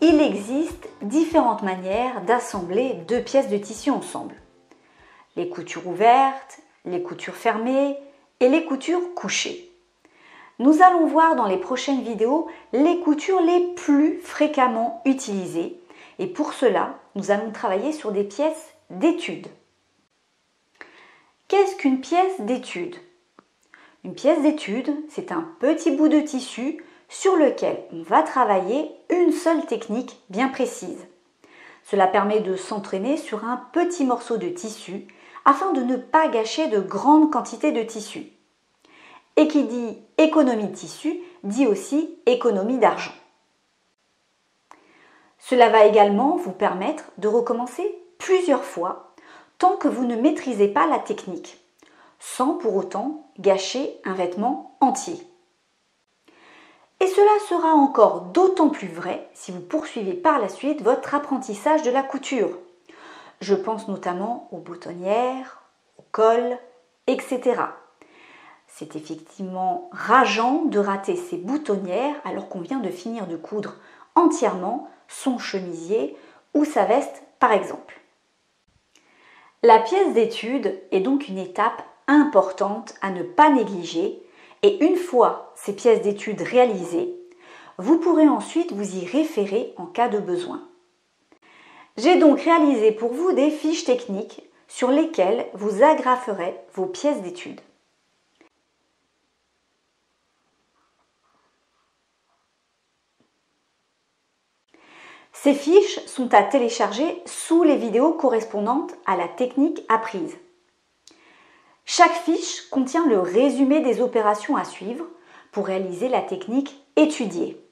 il existe différentes manières d'assembler deux pièces de tissu ensemble. Les coutures ouvertes, les coutures fermées et les coutures couchées. Nous allons voir dans les prochaines vidéos les coutures les plus fréquemment utilisées et pour cela, nous allons travailler sur des pièces d'étude. Qu'est-ce qu'une pièce d'étude? Une pièce d'étude, c'est un petit bout de tissu sur lequel on va travailler une seule technique bien précise. Cela permet de s'entraîner sur un petit morceau de tissu afin de ne pas gâcher de grandes quantités de tissu. Et qui dit économie de tissu dit aussi économie d'argent. Cela va également vous permettre de recommencer plusieurs fois tant que vous ne maîtrisez pas la technique, sans pour autant gâcher un vêtement entier. Et cela sera encore d'autant plus vrai si vous poursuivez par la suite votre apprentissage de la couture. Je pense notamment aux boutonnières, au col, etc. C'est effectivement rageant de rater ces boutonnières alors qu'on vient de finir de coudre entièrement son chemisier ou sa veste par exemple. La pièce d'étude est donc une étape importante à ne pas négliger et une fois ces pièces d'étude réalisées, vous pourrez ensuite vous y référer en cas de besoin. J'ai donc réalisé pour vous des fiches techniques sur lesquelles vous agraferez vos pièces d'étude. Ces fiches sont à télécharger sous les vidéos correspondantes à la technique apprise. Chaque fiche contient le résumé des opérations à suivre pour réaliser la technique étudiée.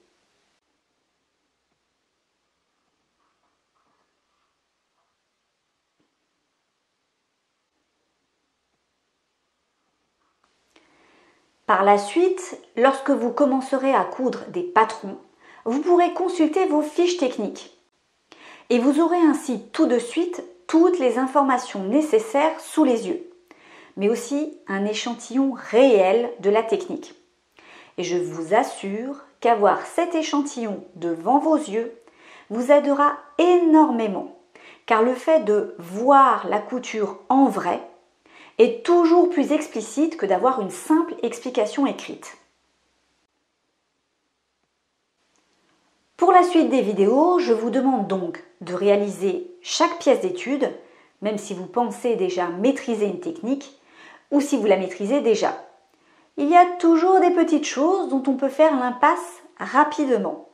Par la suite, lorsque vous commencerez à coudre des patrons, vous pourrez consulter vos fiches techniques. Et vous aurez ainsi tout de suite toutes les informations nécessaires sous les yeux, mais aussi un échantillon réel de la technique. Et je vous assure qu'avoir cet échantillon devant vos yeux vous aidera énormément, car le fait de voir la couture en vrai est toujours plus explicite que d'avoir une simple explication écrite. Pour la suite des vidéos, je vous demande donc de réaliser chaque pièce d'étude, même si vous pensez déjà maîtriser une technique ou si vous la maîtrisez déjà. Il y a toujours des petites choses dont on peut faire l'impasse rapidement.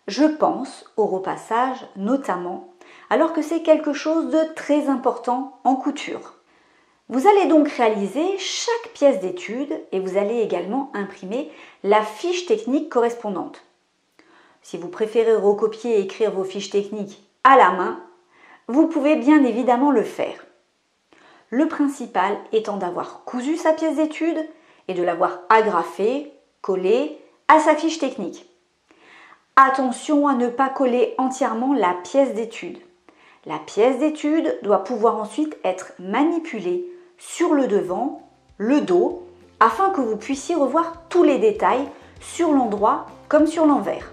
Je pense au repassage notamment, alors que c'est quelque chose de très important en couture. Vous allez donc réaliser chaque pièce d'étude et vous allez également imprimer la fiche technique correspondante. Si vous préférez recopier et écrire vos fiches techniques à la main, vous pouvez bien évidemment le faire. Le principal étant d'avoir cousu sa pièce d'étude et de l'avoir agrafée, collée à sa fiche technique. Attention à ne pas coller entièrement la pièce d'étude. La pièce d'étude doit pouvoir ensuite être manipulée sur le devant, le dos, afin que vous puissiez revoir tous les détails sur l'endroit comme sur l'envers.